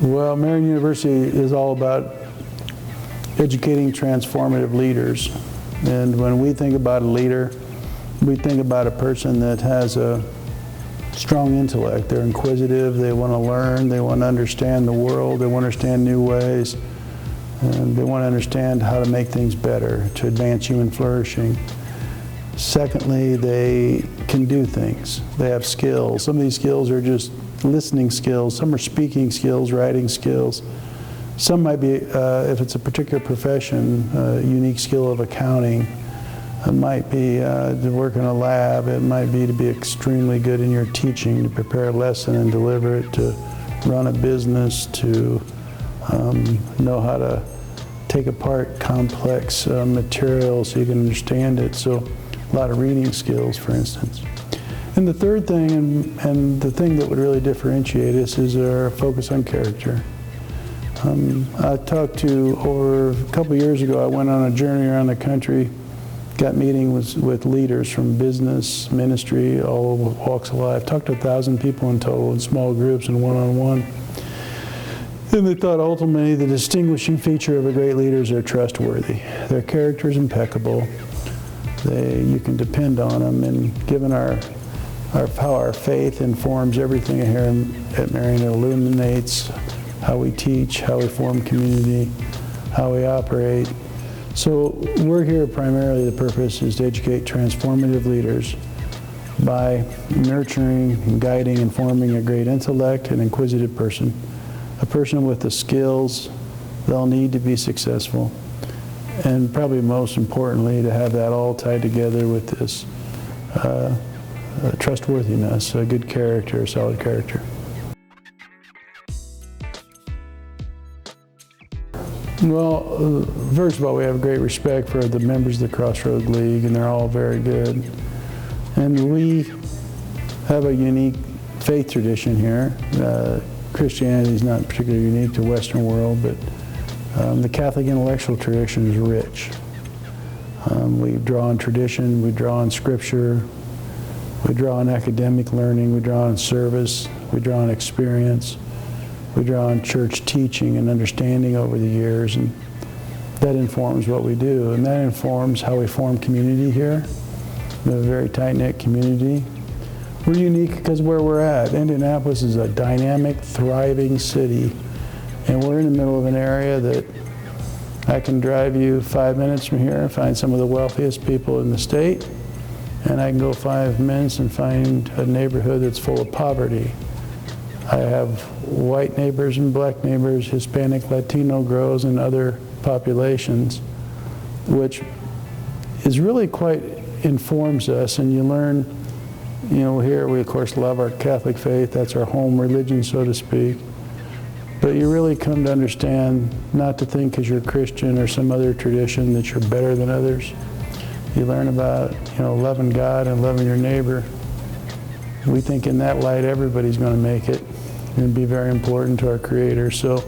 Well, Marian University is all about educating transformative leaders. And when we think about a leader, we think about a person that has a strong intellect. They're inquisitive, they want to learn, they want to understand the world, they want to understand new ways, and they want to understand how to make things better, to advance human flourishing. Secondly, they can do things. They have skills. Some of these skills are just listening skills. Some are speaking skills, writing skills. Some might be, if it's a particular profession, a unique skill of accounting. It might be to work in a lab. It might be to be extremely good in your teaching, to prepare a lesson and deliver it, to run a business, to know how to take apart complex material so you can understand it. So a lot of reading skills, for instance. And the third thing, and the thing that would really differentiate us, is our focus on character. I talked to, over a couple of years ago, I went on a journey around the country, got meetings with leaders from business, ministry, all walks of life. Talked to 1,000 people in total in small groups and one-on-one. And they thought ultimately the distinguishing feature of a great leader is they're trustworthy. Their character is impeccable. You can depend on them. And given how our faith informs everything here at Marian, it illuminates how we teach, how we form community, how we operate. So we're here primarily, the purpose is to educate transformative leaders by nurturing and guiding and forming a great intellect, an inquisitive person, a person with the skills they'll need to be successful, and probably most importantly, to have that all tied together with this trustworthiness, a good character, a solid character. Well, first of all, we have great respect for the members of the Crossroads League, and they're all very good. And we have a unique faith tradition here. Christianity is not particularly unique to Western world, but the Catholic intellectual tradition is rich. We draw on tradition, we draw on scripture, we draw on academic learning, we draw on service, we draw on experience. We draw on church teaching and understanding over the years, and that informs what we do, and that informs how we form community here. We have a very tight-knit community. We're unique because where we're at. Indianapolis is a dynamic, thriving city, and we're in the middle of an area that I can drive you 5 minutes from here and find some of the wealthiest people in the state, and I can go 5 minutes and find a neighborhood that's full of poverty. I have white neighbors and black neighbors, Hispanic, Latino grows, and other populations, which is really quite informs us. And you learn, you know, here we of course love our Catholic faith, that's our home religion, so to speak. But you really come to understand not to think because you're Christian or some other tradition that you're better than others. You learn about, you know, loving God and loving your neighbor. We think in that light everybody's going to make it and be very important to our Creator. So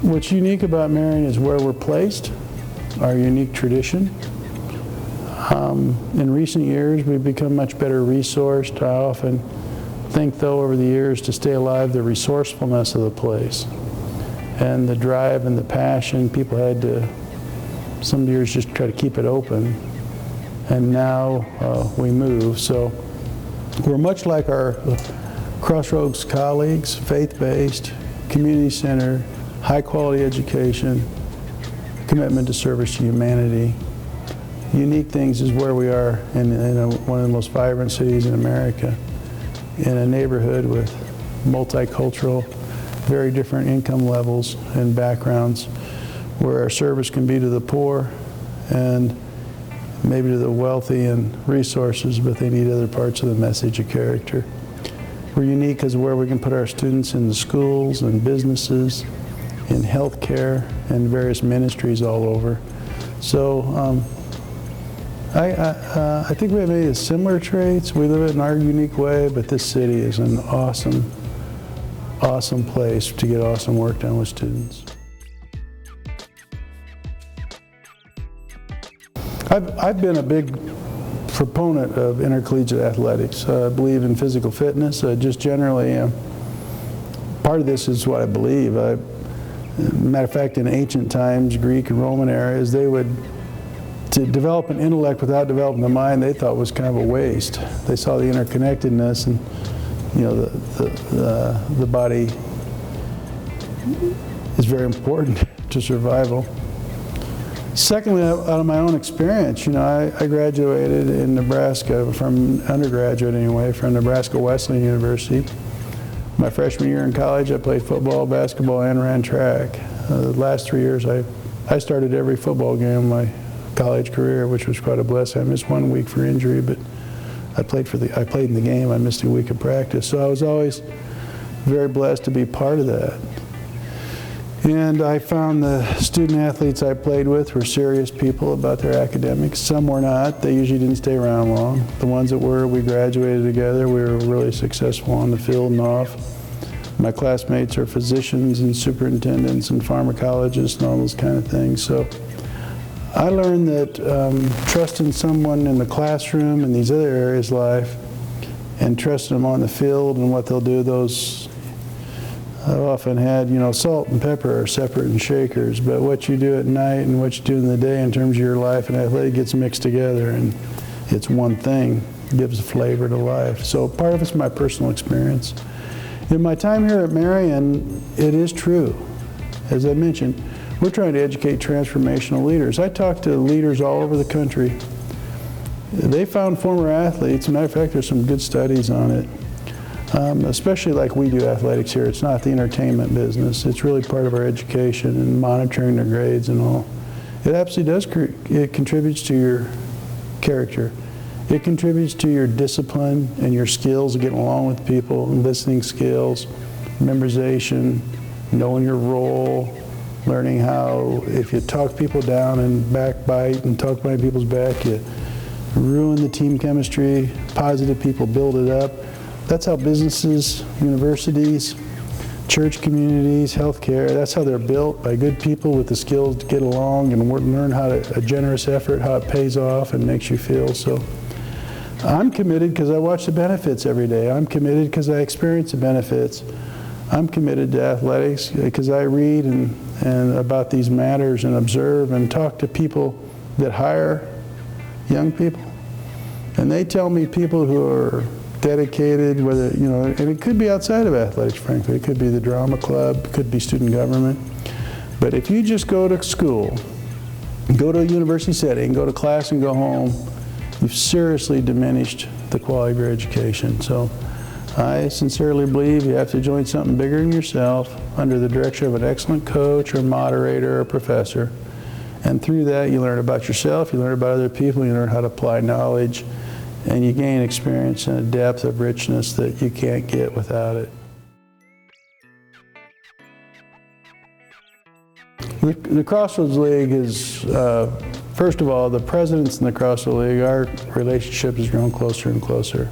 what's unique about Marian is where we're placed, our unique tradition. In recent years we've become much better resourced. I often think though over the years to stay alive the resourcefulness of the place and the drive and the passion. People had to some years just try to keep it open, and now we move. So we're much like our Crossroads colleagues, faith-based, community-centered, high-quality education, commitment to service to humanity. Unique things is where we are in one of the most vibrant cities in America, in a neighborhood with multicultural, very different income levels and backgrounds, where our service can be to the poor and maybe to the wealthy and resources, but they need other parts of the message of character. We're unique because where we can put our students in the schools and businesses, in healthcare, and various ministries all over. So I think we have many similar traits. We live it in our unique way, but this city is an awesome, awesome place to get awesome work done with students. I've been a big proponent of intercollegiate athletics. I believe in physical fitness. Just generally part of this is what I believe. Matter of fact, in ancient times, Greek and Roman eras, to develop an intellect without developing the mind, they thought was kind of a waste. They saw the interconnectedness, and the body is very important to survival. Secondly, out of my own experience, I graduated in Nebraska, from undergraduate anyway, from Nebraska Wesleyan University. My freshman year in college, I played football, basketball, and ran track. The last 3 years, I started every football game in my college career, which was quite a blessing. I missed 1 week for injury, but I played in the game. I missed a week of practice. So I was always very blessed to be part of that. And I found the student athletes I played with were serious people about their academics. Some were not. They usually didn't stay around long. The ones that were, we graduated together. We were really successful on the field and off. My classmates are physicians and superintendents and pharmacologists and all those kind of things. So I learned that trusting someone in the classroom and these other areas of life and trusting them on the field and what they'll do, those I've often had, salt and pepper are separate and shakers, but what you do at night and what you do in the day in terms of your life and athletic gets mixed together, and it's one thing, gives a flavor to life. So part of it's my personal experience. In my time here at Marian, it is true. As I mentioned, we're trying to educate transformational leaders. I talk to leaders all over the country. They found former athletes. As a matter of fact, there's some good studies on it. Especially like we do athletics here. It's not the entertainment business. It's really part of our education and monitoring their grades and all. It absolutely does, it contributes to your character. It contributes to your discipline and your skills of getting along with people, listening skills, memorization, knowing your role, learning how, if you talk people down and backbite and talk behind people's back, you ruin the team chemistry. Positive people build it up. That's how businesses, universities, church communities, healthcare, that's how they're built, by good people with the skills to get along and learn how to, a generous effort, how it pays off and makes you feel. So I'm committed because I watch the benefits every day. I'm committed because I experience the benefits. I'm committed to athletics because I read and about these matters and observe and talk to people that hire young people. And they tell me people who are dedicated, whether, and it could be outside of athletics, frankly. It could be the drama club, it could be student government. But if you just go to school, go to a university setting, go to class and go home, you've seriously diminished the quality of your education. So I sincerely believe you have to join something bigger than yourself under the direction of an excellent coach or moderator or professor. And through that, you learn about yourself, you learn about other people, you learn how to apply knowledge, and you gain experience and a depth of richness that you can't get without it. The Crossroads League is, first of all, the presidents in the Crossroads League, our relationship has grown closer and closer.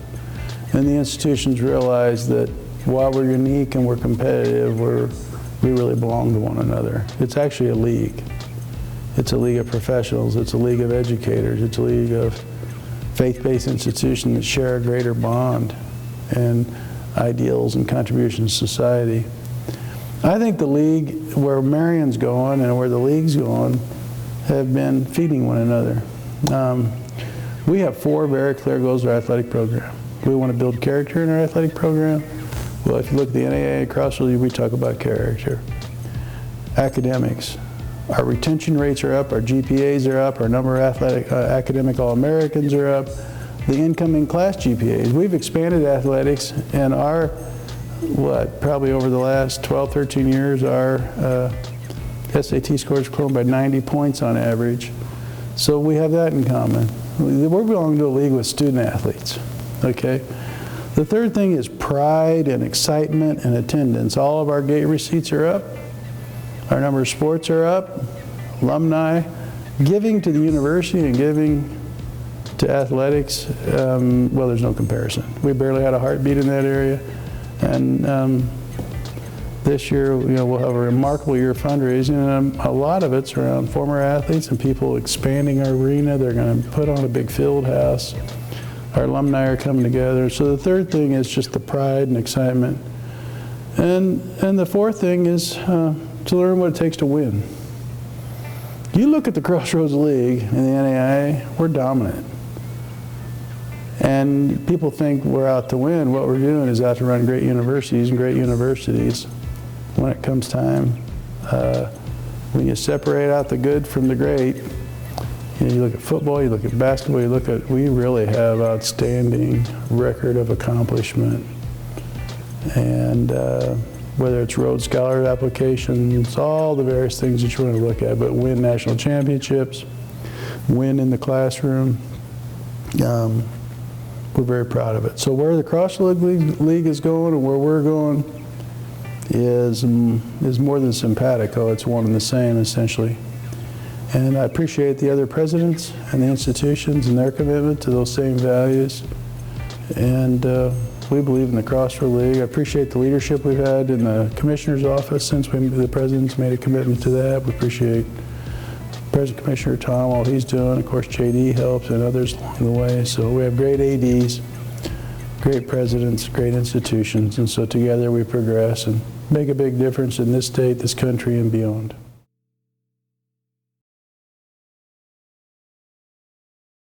And the institutions realize that while we're unique and we're competitive, we really belong to one another. It's actually a league. It's a league of professionals, it's a league of educators, it's a league of faith-based institutions that share a greater bond and ideals and contributions to society. I think the league, where Marian's going and where the league's going, have been feeding one another. We have 4 very clear goals of our athletic program. We want to build character in our athletic program. Well, if you look at the NAIA Crossroads, we talk about character. Academics. Our retention rates are up, our GPAs are up, our number of academic All-Americans are up, the incoming class GPAs. We've expanded athletics, and our, probably over the last 12, 13 years, our SAT scores have grown by 90 points on average. So we have that in common. We belong to a league with student athletes, okay? The third thing is pride and excitement and attendance. All of our gate receipts are up. Our number of sports are up, alumni. Giving to the university and giving to athletics, well, there's no comparison. We barely had a heartbeat in that area. And this year, we'll have a remarkable year of fundraising, and a lot of it's around former athletes and people expanding our arena. They're going to put on a big field house. Our alumni are coming together. So the third thing is just the pride and excitement. And the fourth thing is to learn what it takes to win. You look at the Crossroads League in the NAIA, we're dominant. And people think we're out to win. What we're doing is out to run great universities, and great universities, when it comes time, when you separate out the good from the great, you look at football, you look at basketball, we really have outstanding record of accomplishment. And whether it's Rhodes Scholar applications, all the various things that you want to look at, but win national championships, win in the classroom, we're very proud of it. So where the Crossroads League is going and where we're going is more than simpatico. It's one and the same, essentially. And I appreciate the other presidents and the institutions and their commitment to those same values. And we believe in the Crossroads League. I appreciate the leadership we've had in the Commissioner's office since the President's made a commitment to that. We appreciate President Commissioner Tom, all he's doing. Of course, JD helps and others along the way. So we have great ADs, great presidents, great institutions. And so together we progress and make a big difference in this state, this country, and beyond.